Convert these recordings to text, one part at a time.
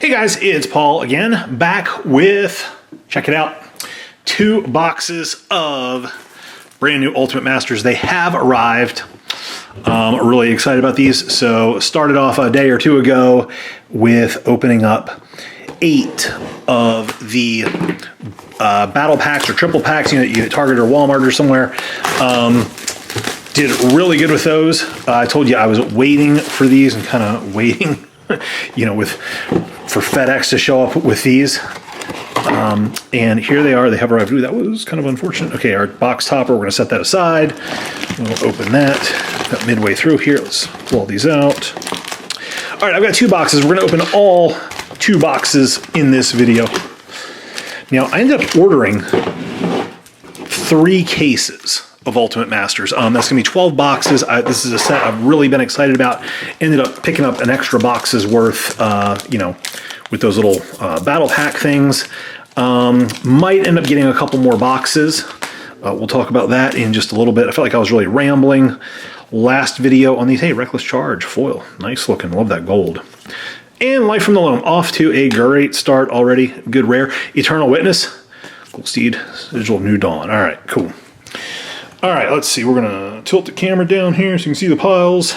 Hey guys, it's Paul again, back with, check it out, 2 boxes of brand new Ultimate Masters. They have arrived. Really excited about these. So started off a day or two ago with opening up 8 of the battle packs or triple packs, you know, you Target or Walmart or somewhere. Did really good with those. I told you I was waiting for these and kind of waiting, you know, for FedEx to show up with these. And here they are. They have arrived. Ooh, that was kind of unfortunate. Okay, our box topper, we're going to set that aside. We'll open that. Got midway through here. Let's pull all these out. All right, I've got 2 boxes. We're going to open all 2 boxes in this video. Now, I ended up ordering 3 cases of Ultimate Masters. That's going to be 12 boxes. This is a set I've really been excited about. Ended up picking up an extra box's worth, you know, with those little battle pack things. Might end up getting a couple more boxes. We'll talk about that in just a little bit. I felt like I was really rambling last video on these. Hey, Reckless Charge foil. Nice looking. Love that gold. And Life from the Loam. Off to a great start already. Good rare. Eternal Witness. Gold Steed. Sigil of New Dawn. All right, cool. All right, let's see. We're going to tilt the camera down here so you can see the piles.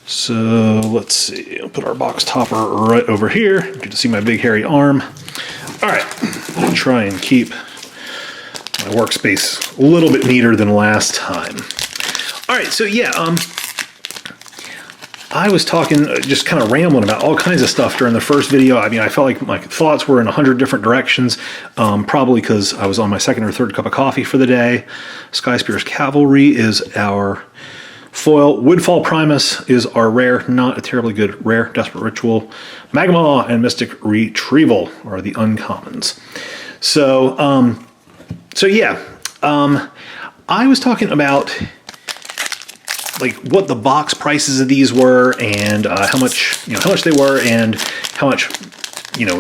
So let's see. I'll put our box topper right over here. You get to see my big hairy arm. All right, I'll try and keep my workspace a little bit neater than last time. All right, so yeah, I was talking, just kind of rambling about all kinds of stuff during the first video. I mean, I felt like my thoughts were in 100 different directions, probably because I was on my 2nd or 3rd cup of coffee for the day. Skyspear's Cavalry is our foil. Woodfall Primus is our rare, not a terribly good rare. Desperate Ritual, Magma, and Mystic Retrieval are the uncommons. So, yeah, I was talking about like what the box prices of these were and how much they were and how much, you know,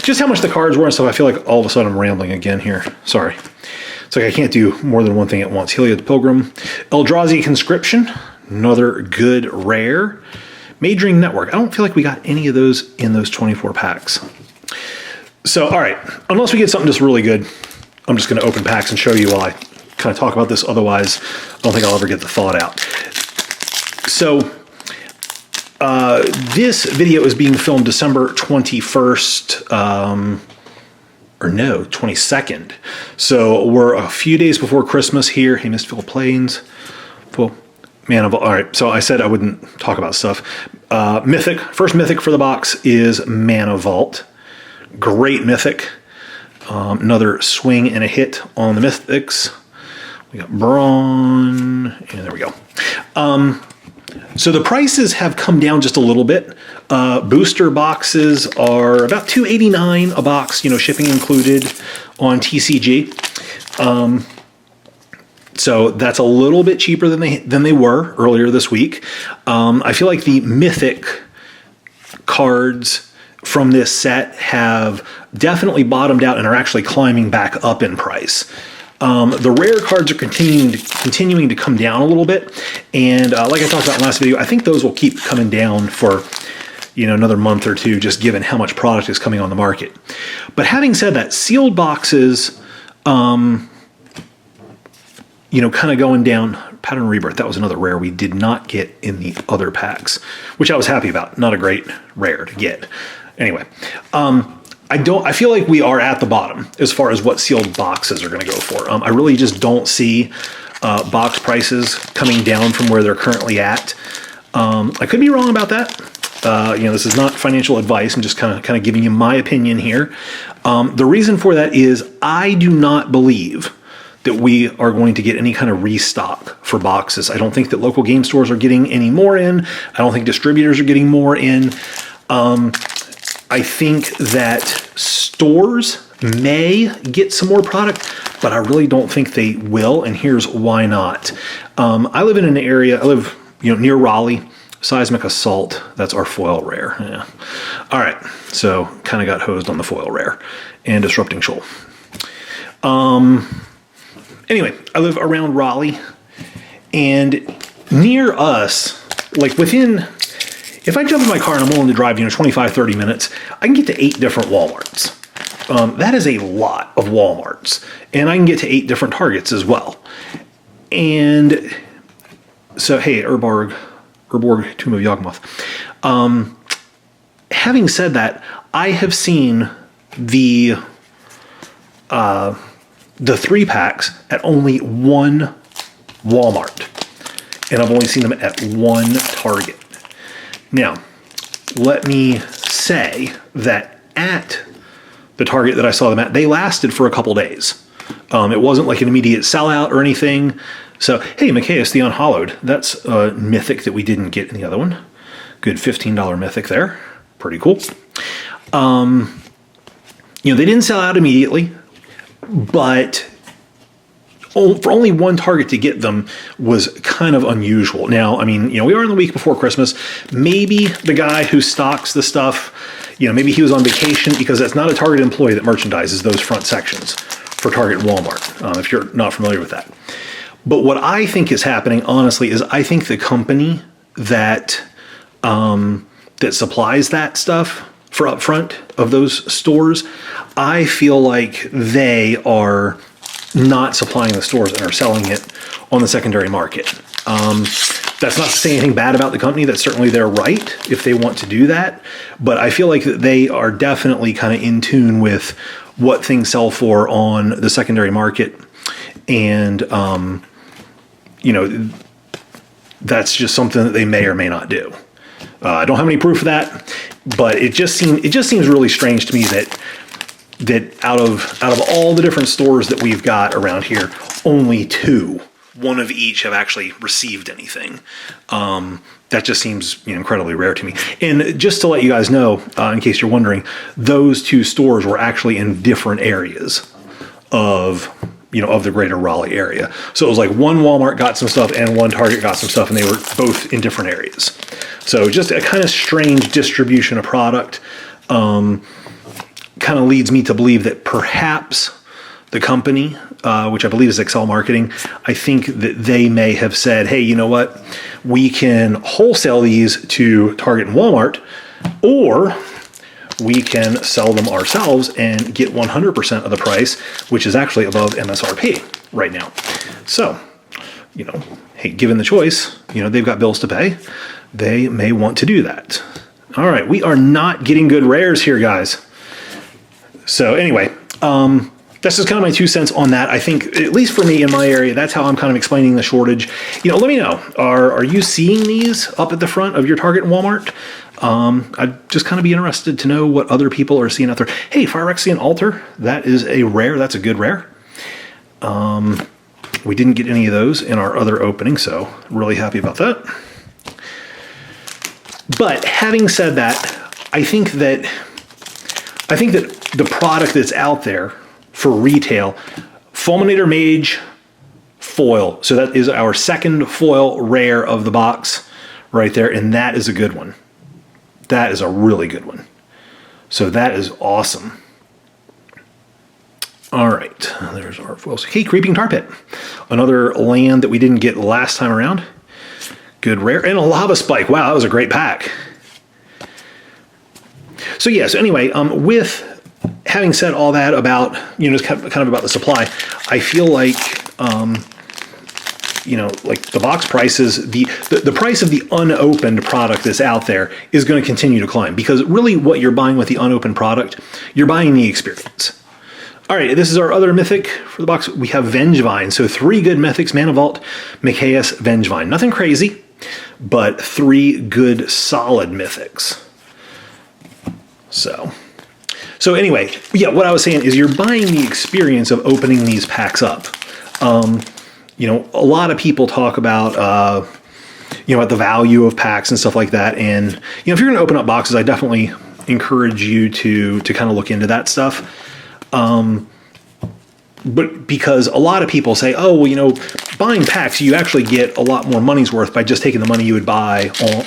just how much the cards were and stuff. I feel like all of a sudden I'm rambling again here. Sorry. It's like I can't do more than one thing at once. Helia the Pilgrim. Eldrazi Conscription. Another good rare. Majoring Network. I don't feel like we got any of those in those 24 packs. So, all right. Unless we get something just really good, I'm just going to open packs and show you while I kind of talk about this. Otherwise, I don't think I'll ever get the thought out. So, this video is being filmed December 21st, or no, 22nd. So we're a few days before Christmas here. Hey, Mistful Plains. Well, man, all right. So I said I wouldn't talk about stuff. Mythic, first Mythic for the box is Mana Vault. Great Mythic. Another swing and a hit on the Mythics. We got Brawn, and there we go. So the prices have come down just a little bit. Booster boxes are about $2.89 a box, you know, shipping included on TCG. So that's a little bit cheaper than they were earlier this week. I feel like the Mythic cards from this set have definitely bottomed out and are actually climbing back up in price. The rare cards are continuing to come down a little bit, and like I talked about in the last video, I think those will keep coming down for, you know, another month or two, just given how much product is coming on the market. But having said that, sealed boxes, you know, kind of going down. Pattern Rebirth, that was another rare we did not get in the other packs, which I was happy about. Not a great rare to get. Anyway, I feel like we are at the bottom as far as what sealed boxes are going to go for. I really just don't see box prices coming down from where they're currently at. I could be wrong about that. You know, this is not financial advice. I'm just kind of giving you my opinion here. The reason for that is I do not believe that we are going to get any kind of restock for boxes. I don't think that local game stores are getting any more in. I don't think distributors are getting more in. I think that stores may get some more product, but I really don't think they will, and here's why not. I live in an area, I live, you know, near Raleigh. Seismic Assault, that's our foil rare. Yeah. All right, so kind of got hosed on the foil rare. And Disrupting Shoal. Anyway, I live around Raleigh, and near us, like within, if I jump in my car and I'm willing to drive, 25, 30 minutes, I can get to 8 different Walmarts. That is a lot of Walmarts. And I can get to 8 different Targets as well. And so, hey, Urborg, Tomb of Yawgmoth. Having said that, I have seen the 3 packs at only one Walmart, and I've only seen them at one Target. Now, let me say that at the Target that I saw them at, they lasted for a couple days. It wasn't like an immediate sellout or anything. So, hey, Macias the Unhallowed, that's a mythic that we didn't get in the other one. Good $15 mythic there. Pretty cool. They didn't sell out immediately, but for only one Target to get them was kind of unusual. Now, I mean, we are in the week before Christmas. Maybe the guy who stocks the stuff, maybe he was on vacation, because that's not a Target employee that merchandises those front sections for Target and Walmart, if you're not familiar with that. But what I think is happening, honestly, is I think the company that that supplies that stuff for up front of those stores, I feel like they are not supplying the stores and are selling it on the secondary market. That's not to say anything bad about the company. That's certainly their right if they want to do that. But I feel like that they are definitely kind of in tune with what things sell for on the secondary market. And, that's just something that they may or may not do. I don't have any proof of that, but it just seems really strange to me that out of all the different stores that we've got around here, only 2, one of each, have actually received anything. That just seems incredibly rare to me. And just to let you guys know, in case you're wondering, those 2 stores were actually in different areas of the greater Raleigh area. So it was like one Walmart got some stuff and one Target got some stuff, and they were both in different areas. So just a kind of strange distribution of product. Kind of leads me to believe that perhaps the company, which I believe is Excel Marketing, I think that they may have said, hey, you know what? We can wholesale these to Target and Walmart, or we can sell them ourselves and get 100% of the price, which is actually above MSRP right now. So, hey, given the choice, they've got bills to pay. They may want to do that. All right, we are not getting good rares here, guys. So anyway, that's just kind of my 2 cents on that. I think, at least for me in my area, that's how I'm kind of explaining the shortage. Let me know, are you seeing these up at the front of your Target and Walmart? I'd just kind of be interested to know what other people are seeing out there. Hey, Phyrexian Altar, that is a rare. That's a good rare. We didn't get any of those in our other opening, so really happy about that. But having said that, I think that the product that's out there for retail, Fulminator Mage foil. So that is our second foil rare of the box right there, and that is a good one. That is a really good one. So that is awesome. All right, there's our foils. Okay, Creeping Tar Pit, another land that we didn't get last time around. Good rare, and a Lava Spike. Wow, that was a great pack. So yeah, so anyway, with having said all that about, just kind of about the supply, I feel like, like the box prices, the price of the unopened product that's out there is going to continue to climb, because really what you're buying with the unopened product, you're buying the experience. All right, this is our other mythic for the box. We have Vengevine. So 3 good mythics, Mana Vault, Macias, Vengevine. Nothing crazy, but 3 good solid mythics. So anyway, yeah, what I was saying is you're buying the experience of opening these packs up. A lot of people talk about, about the value of packs and stuff like that. And, if you're going to open up boxes, I definitely encourage you to kind of look into that stuff. But because a lot of people say, oh, well, buying packs, you actually get a lot more money's worth by just taking the money you would buy on,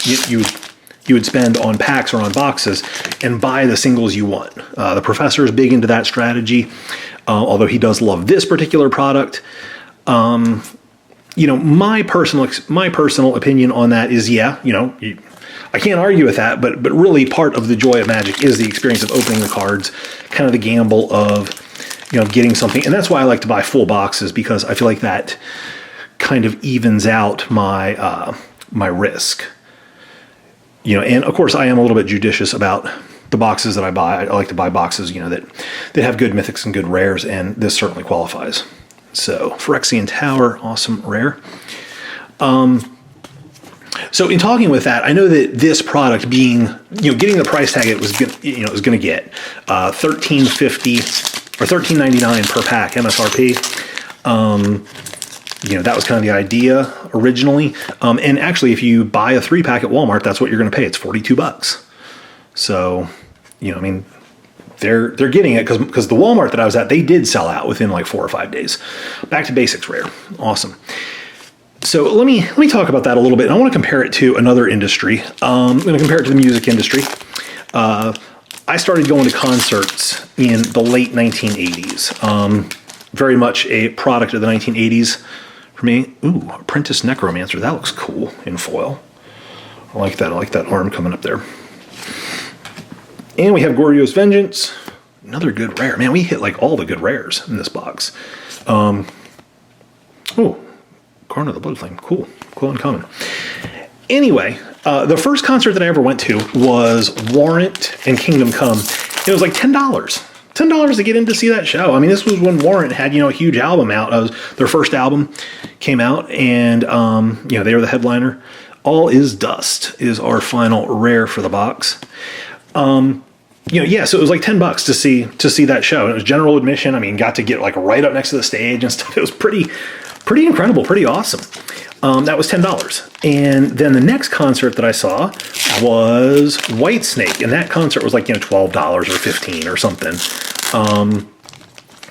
you would spend on packs or on boxes and buy the singles you want. The professor is big into that strategy, although he does love this particular product. My personal opinion on that is, yeah, I can't argue with that, but really part of the joy of Magic is the experience of opening the cards, kind of the gamble of, you know, getting something. And that's why I like to buy full boxes, because I feel like that kind of evens out my my risk. You know, and of course I am a little bit judicious about the boxes that I buy. I like to buy boxes, you know, that have good mythics and good rares, and this certainly qualifies. So Phyrexian Tower, awesome rare. So in talking with that, I know that this product being, you know, getting the price tag it was gonna, you know, it was going to get $13.50 or $13.99 per pack MSRP. You know, that was kind of the idea originally. And actually, if you buy a 3-pack at Walmart, that's what you're going to pay. It's $42. So, you know, I mean, they're getting it because the Walmart that I was at, they did sell out within like 4 or 5 days. Back to basics rare. Awesome. So let me talk about that a little bit. And I want to compare it to another industry. I'm going to compare it to the music industry. I started going to concerts in the late 1980s. Very much a product of the 1980s for me. Ooh, Apprentice Necromancer. That looks cool in foil. I like that. I like that arm coming up there. And we have Goryo's Vengeance. Another good rare. Man, we hit like all the good rares in this box. Oh, Karn of the Bloodflame. Cool. Cool and common. Anyway, the first concert that I ever went to was Warrant and Kingdom Come. It was like $10. $10 to get in to see that show. I mean, this was when Warrant had, you know, a huge album out. Their first album came out, and, you know, they were the headliner. All Is Dust is our final rare for the box. You know, yeah, so it was like $10 to see that show. And it was general admission. I mean, got to get like right up next to the stage and stuff. It was pretty incredible, pretty awesome. That was $10. And then the next concert that I saw was Whitesnake, and that concert was like, you know, $12 or $15 or something. And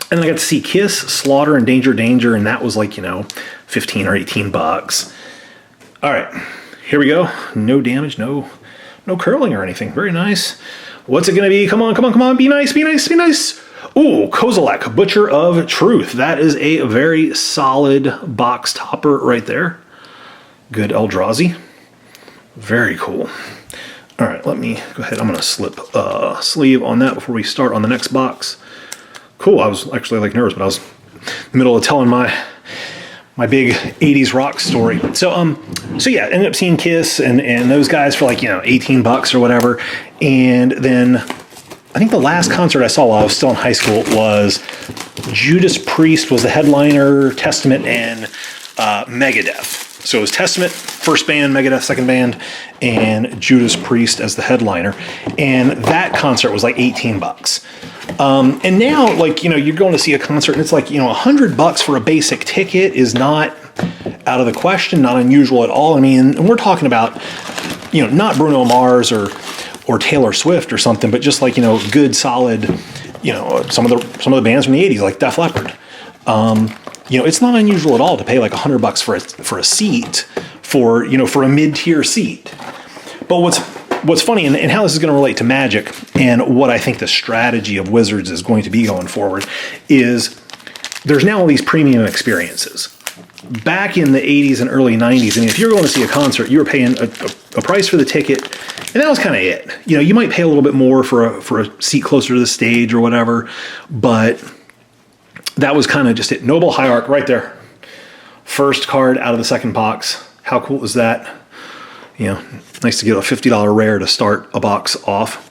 then I got to see Kiss, Slaughter, and Danger, and that was like, you know, $15 or $18. All right, here we go. No damage, no curling or anything. Very nice. What's it gonna be? Come on, come on, come on. Be nice, be nice, be nice. Ooh, Kozilek, Butcher of Truth. That is a very solid box topper right there. Good Eldrazi. Very cool. All right, let me go ahead. I'm gonna slip a sleeve on that before we start on the next box. Cool, I was actually like nervous, but I was in the middle of telling my big 80s rock story. So yeah, ended up seeing Kiss and those guys for like, you know, $18 or whatever. And then I think the last concert I saw while I was still in high school was Judas Priest was the headliner, Testament, and Megadeth. So it was Testament, first band, Megadeth, second band, and Judas Priest as the headliner. And that concert was like $18. And now, like, you know, you're going to see a concert and it's like, you know, $100 for a basic ticket is not out of the question, not unusual at all. I mean, and we're talking about, you know, not Bruno Mars or Taylor Swift or something, but just like, you know, good, solid, you know, some of the bands from the 80s, like Def Leppard. You know, it's not unusual at all to pay like $100 for a seat for, you know, for a mid-tier seat. But what's funny, and how this is going to relate to Magic, and what I think the strategy of Wizards is going to be going forward, is there's now all these premium experiences. Back in the 80s and early 90s, I mean, if you were going to see a concert, you were paying a price for the ticket, and that was kind of it. You know, you might pay a little bit more for a seat closer to the stage or whatever, but that was kind of just it. Noble Hierarch right there. First card out of the second box. How cool is that? You know, nice to get a $50 rare to start a box off.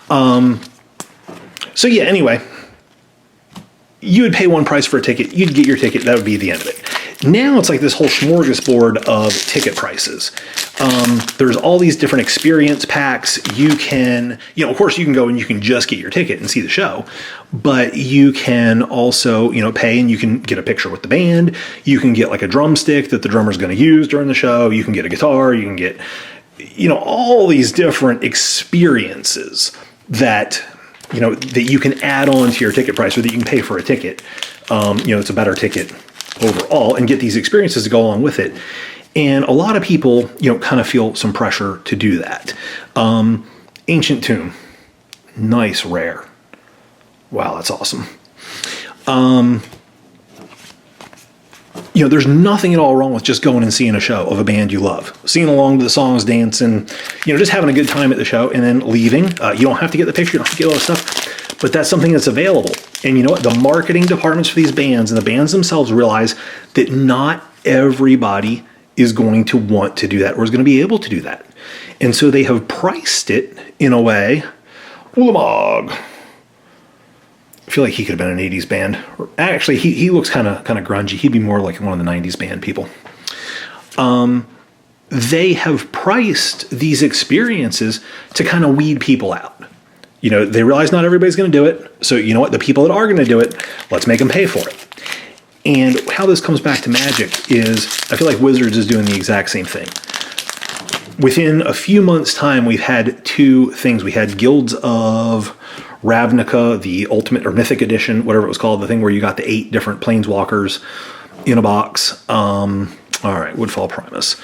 So yeah, anyway, you would pay one price for a ticket. You'd get your ticket. That would be the end of it. Now it's like this whole smorgasbord of ticket prices. There's all these different experience packs. You can, you know, of course you can go and you can just get your ticket and see the show, but you can also, you know, pay and you can get a picture with the band. You can get like a drumstick that the drummer's going to use during the show. You can get a guitar. You can get, you know, all these different experiences that, you know, that you can add on to your ticket price, or that you can pay for a ticket. You know, it's a better ticket overall, and get these experiences to go along with it. And a lot of people, you know, kind of feel some pressure to do that. Ancient Tomb, nice rare. Wow, that's awesome. you know, there's nothing at all wrong with just going and seeing a show of a band you love, singing along to the songs, dancing, you know, just having a good time at the show and then leaving. You don't have to get the picture, you don't have to get all this stuff, but that's something that's available. And you know what? The marketing departments for these bands and the bands themselves realize that not everybody is going to want to do that or is going to be able to do that. And so they have priced it in a way. Ulamog. I feel like he could have been an 80s band. Actually, he looks kind of grungy. He'd be more like one of the 90s band people. They have priced these experiences to kind of weed people out. You know, they realize not everybody's going to do it. So you know what? The people that are going to do it, let's make them pay for it. And how this comes back to Magic is, I feel like Wizards is doing the exact same thing. Within a few months' time, we've had two things. We had Guilds of Ravnica, the Ultimate or Mythic Edition, whatever it was called, the thing where you got the 8 different Planeswalkers in a box. All right, Woodfall Primus.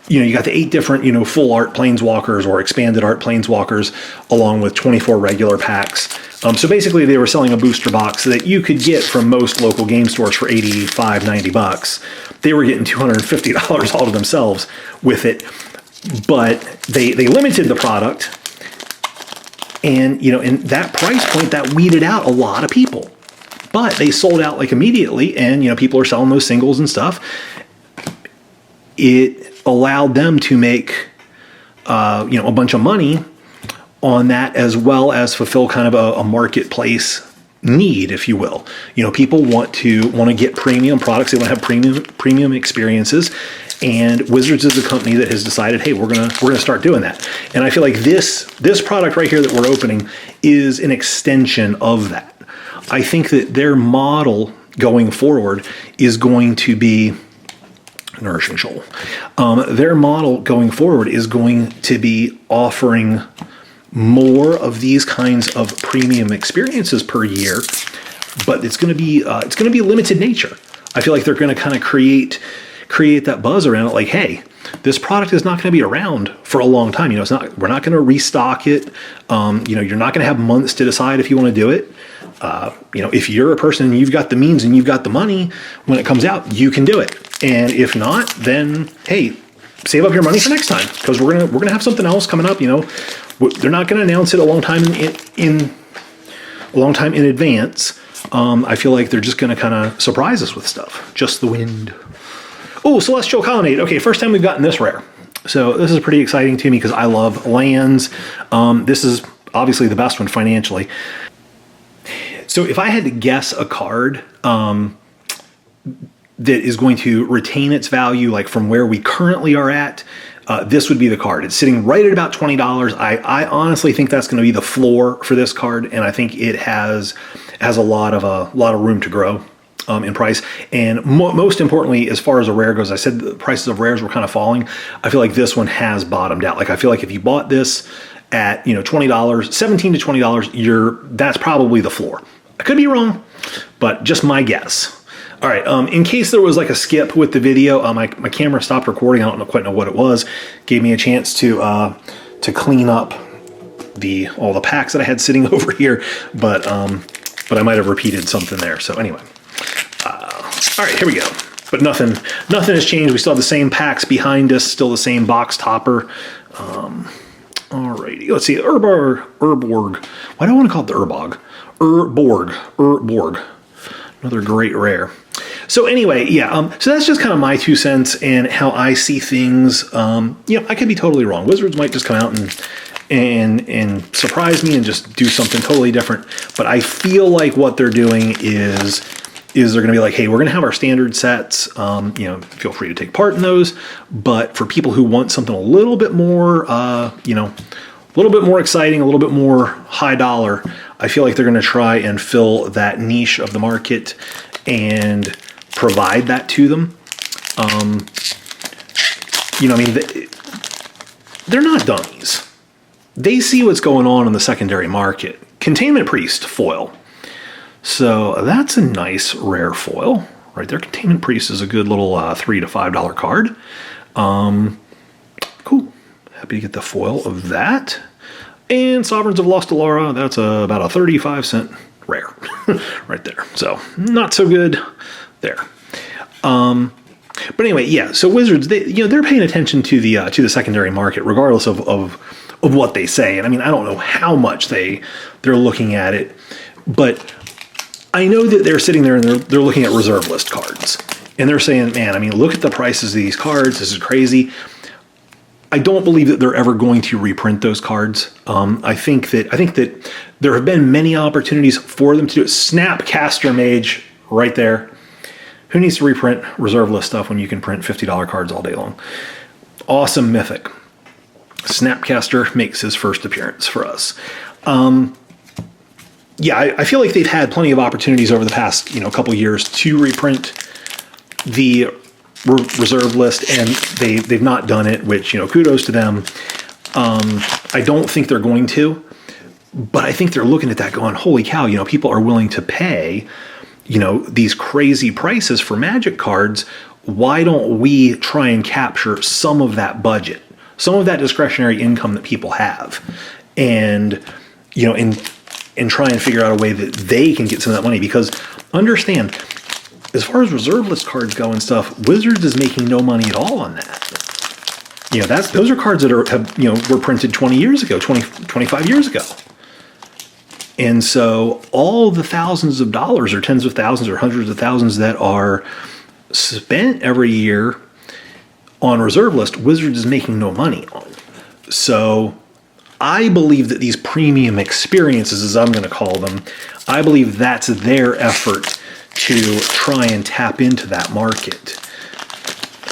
You know, you got the 8 different, you know, full art Planeswalkers or expanded art Planeswalkers, along with 24 regular packs. So basically, they were selling a booster box that you could get from most local game stores for $85, $90. They were getting $250 all to themselves with it, but they limited the product. And, you know, in that price point, that weeded out a lot of people. But they sold out like immediately, and, you know, people are selling those singles and stuff. It allowed them to make, you know, a bunch of money on that, as well as fulfill kind of a marketplace need, if you will. You know, people want to get premium products. They want to have premium experiences. And Wizards is a company that has decided, hey, we're gonna start doing that. And I feel like this product right here that we're opening is an extension of that. I think that their model going forward is going to be Nourishing Shoal. Their model going forward is going to be offering more of these kinds of premium experiences per year, but it's going to be limited nature. I feel like they're going to kind of create that buzz around it, like, hey, this product is not going to be around for a long time. You know, we're not going to restock it. You know, you're not going to have months to decide if you want to do it. You know, if you're a person and you've got the means and you've got the money, when it comes out, you can do it. And if not, then hey, save up your money for next time, because we're gonna have something else coming up. You know, they're not going to announce it a long time in advance. I feel like they're just going to kind of surprise us with stuff. Just the Wind. Oh, Celestial Colonnade. Okay, first time we've gotten this rare. So this is pretty exciting to me because I love lands. This is obviously the best one financially. So if I had to guess a card that is going to retain its value, like from where we currently are at, this would be the card. It's sitting right at about $20. I honestly think that's going to be the floor for this card, and I think it has a lot of room to grow in price. And most importantly, as far as a rare goes, I said the prices of rares were kind of falling. I feel like this one has bottomed out. Like, I feel like if you bought this at, you know, $20, $17 to $20, that's probably the floor. I could be wrong, but just my guess. All right, in case there was like a skip with the video, my camera stopped recording. I don't quite know what it was. Gave me a chance to clean up all the packs that I had sitting over here, but I might have repeated something there. So anyway, all right, here we go. But nothing has changed. We still have the same packs behind us, still the same box topper. All righty, let's see, Urborg. Why do I want to call it the Urbog? Urborg. Another great rare. So anyway, yeah, so that's just kind of my 2 cents and how I see things. You know, I could be totally wrong. Wizards might just come out and surprise me and just do something totally different. But I feel like what they're doing is they're going to be like, hey, we're going to have our standard sets. You know, feel free to take part in those. But for people who want something a little bit more, you know, a little bit more exciting, a little bit more high dollar, I feel like they're going to try and fill that niche of the market and provide that to them. You know, I mean, they're not dummies. They see what's going on in the secondary market. Containment Priest foil. So that's a nice rare foil right there. Containment Priest is a good little $3 to $5 card. Cool. Happy to get the foil of that. And Sovereigns of Lost Alara, that's about a 35-cent rare right there. So not so good there. But anyway, yeah. So Wizards, they're paying attention to the secondary market, regardless of what they say. And I mean, I don't know how much they're looking at it, but I know that they're sitting there and they're looking at reserve list cards, and they're saying, "Man, I mean, look at the prices of these cards. This is crazy." I don't believe that they're ever going to reprint those cards. I think that there have been many opportunities for them to do it. Snapcaster Mage, right there. Who needs to reprint reserve list stuff when you can print $50 cards all day long? Awesome Mythic. Snapcaster makes his first appearance for us. Yeah, I feel like they've had plenty of opportunities over the past couple years to reprint the reserve list, and they've not done it, which kudos to them. I don't think they're going to, but I think they're looking at that going, holy cow, people are willing to pay these crazy prices for Magic cards. Why don't we try and capture some of that budget, some of that discretionary income that people have, and and try and figure out a way that they can get some of that money? Because understand, as far as reserve list cards go and stuff, Wizards is making no money at all on that. Those are cards that were printed 20 years ago, 25 years ago. And so all the thousands of dollars or tens of thousands or hundreds of thousands that are spent every year on reserve list, Wizards is making no money on. So I believe that these premium experiences, as I'm going to call them, I believe that's their effort to try and tap into that market.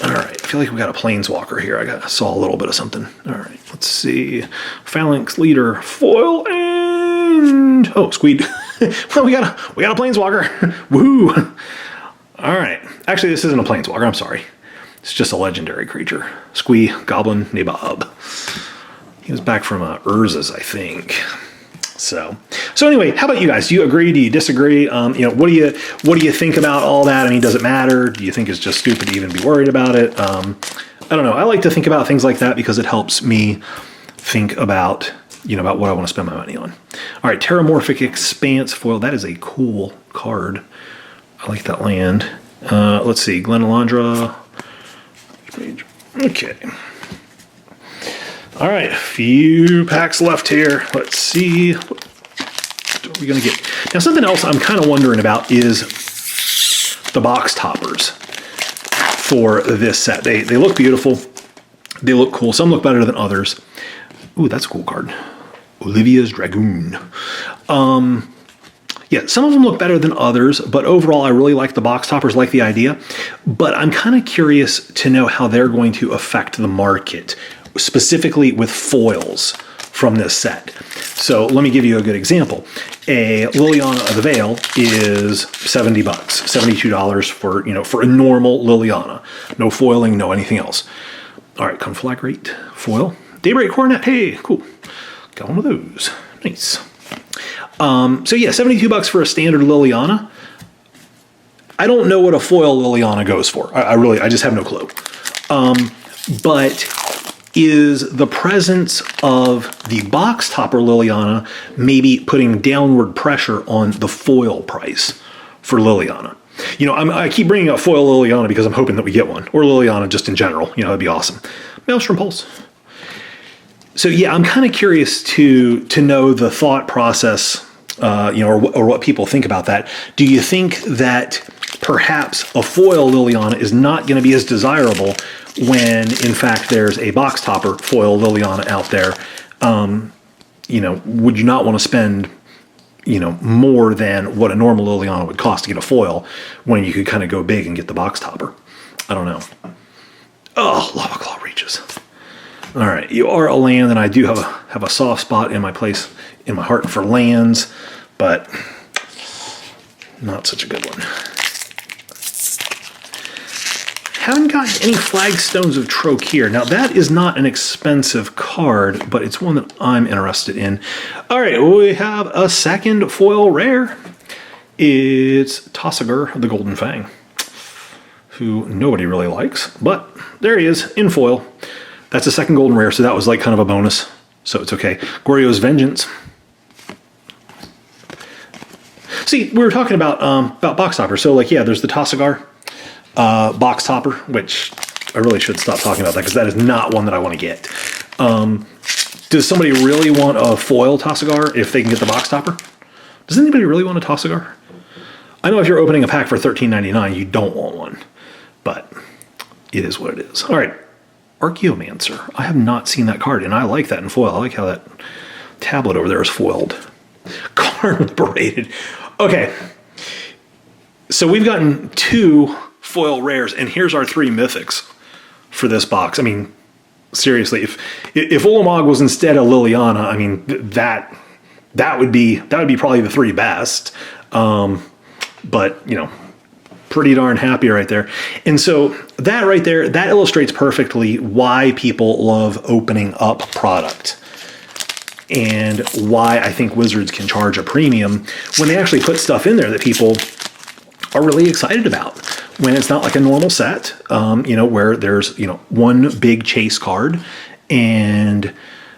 All right, I feel like we got a planeswalker here. I saw a little bit of something. All right, let's see. Phalanx Leader, foil, and Squeed. Well, we got a planeswalker. Woo! All right, actually, this isn't a planeswalker. I'm sorry. It's just a legendary creature. Squee, Goblin, Nabob. He was back from Urza's, I think. So anyway, how about you guys? Do you agree? Do you disagree? What do you think about all that? I mean, does it matter? Do you think it's just stupid to even be worried about it? I don't know. I like to think about things like that because it helps me think about about what I want to spend my money on. All right, Terramorphic Expanse foil. That is a cool card. I like that land. Let's see, Glen Elandra. Okay. All right, a few packs left here. Let's see. What are we going to get? Now, something else I'm kind of wondering about is the box toppers for this set. They look beautiful. They look cool. Some look better than others. Ooh, that's a cool card. Olivia's Dragoon. Yeah, some of them look better than others, but overall, I really like the box toppers, like the idea. But I'm kind of curious to know how they're going to affect the market, specifically with foils from this set. So let me give you a good example. A Liliana of the Veil is $70, $72 for a normal Liliana. No foiling, no anything else. All right, Conflagrate foil. Daybreak Coronet, hey, cool. Got one of those. Nice. So yeah, $72 for a standard Liliana. I don't know what a foil Liliana goes for. I just have no clue. But is the presence of the box topper Liliana maybe putting downward pressure on the foil price for Liliana? I keep bringing up foil Liliana because I'm hoping that we get one, or Liliana just in general. That'd be awesome. Maelstrom Pulse. So yeah, I'm kind of curious to know the thought process, or what people think about that. Do you think that perhaps a foil Liliana is not going to be as desirable when, in fact, there's a box topper foil Liliana out there? Would you not want to spend, more than what a normal Liliana would cost to get a foil when you could kind of go big and get the box topper? I don't know. Oh, Lava Claw Reaches. All right, you are a land, and I do have a soft spot in my heart for lands, but not such a good one. Haven't gotten any Flagstones of Trokir. Now, that is not an expensive card, but it's one that I'm interested in. All right, we have a second foil rare. It's Tasigur, the Golden Fang, who nobody really likes, but there he is in foil. That's a second golden rare, so that was like kind of a bonus, so it's okay. Goryo's Vengeance. See, we were talking about box toppers. So, yeah, there's the Tasigur. box topper, which I really should stop talking about that because that is not one that I want to get. Does somebody really want a foil Tosigar if they can get the box topper? Does anybody really want a Tosigar? I know if you're opening a pack for $13.99, you don't want one, but it is what it is. All right, Archaeomancer. I have not seen that card, and I like that in foil. I like how that tablet over there is foiled. Card liberated. Okay, so we've gotten 2 foil rares, and here's our 3 mythics for this box. I mean, seriously, if Ulamog was instead of Liliana, I mean that would be probably the 3 best. But you know, pretty darn happy right there. And so that right there, that illustrates perfectly why people love opening up product and why I think Wizards can charge a premium when they actually put stuff in there that people are really excited about. When it's not like a normal set, you know, where there's, you know, 1 big chase card and,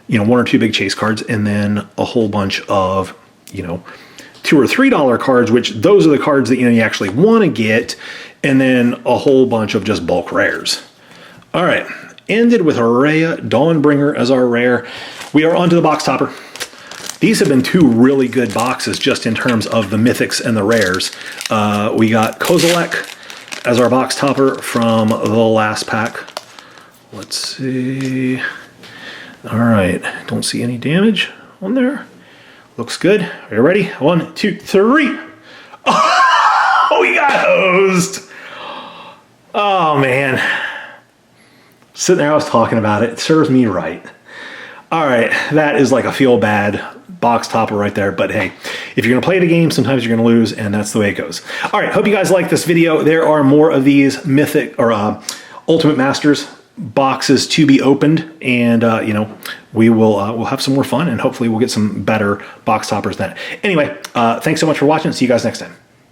you know, 1 or 2 big chase cards, and then a whole bunch of, you know, $2 or $3 cards, which those are the cards that, you know, you actually want to get, and then a whole bunch of just bulk rares. All right, ended with Araya Dawnbringer as our rare. We are onto the box topper. These have been 2 really good boxes just in terms of the mythics and the rares. We got Kozilek as our box topper from the last pack. Let's see. All right, don't see any damage on there. Looks good. Are you ready? 1, 2, 3. Oh, we got hosed. Oh, man. Sitting there, I was talking about it. It serves me right. All right, that is like a feel-bad box topper right there. But hey, if you're going to play the game, sometimes you're going to lose, and that's the way it goes. All right, hope you guys like this video. There are more of these Mythic or Ultimate Masters boxes to be opened, and you know, we'll have some more fun, and hopefully we'll get some better box toppers than that. Anyway, thanks so much for watching. See you guys next time.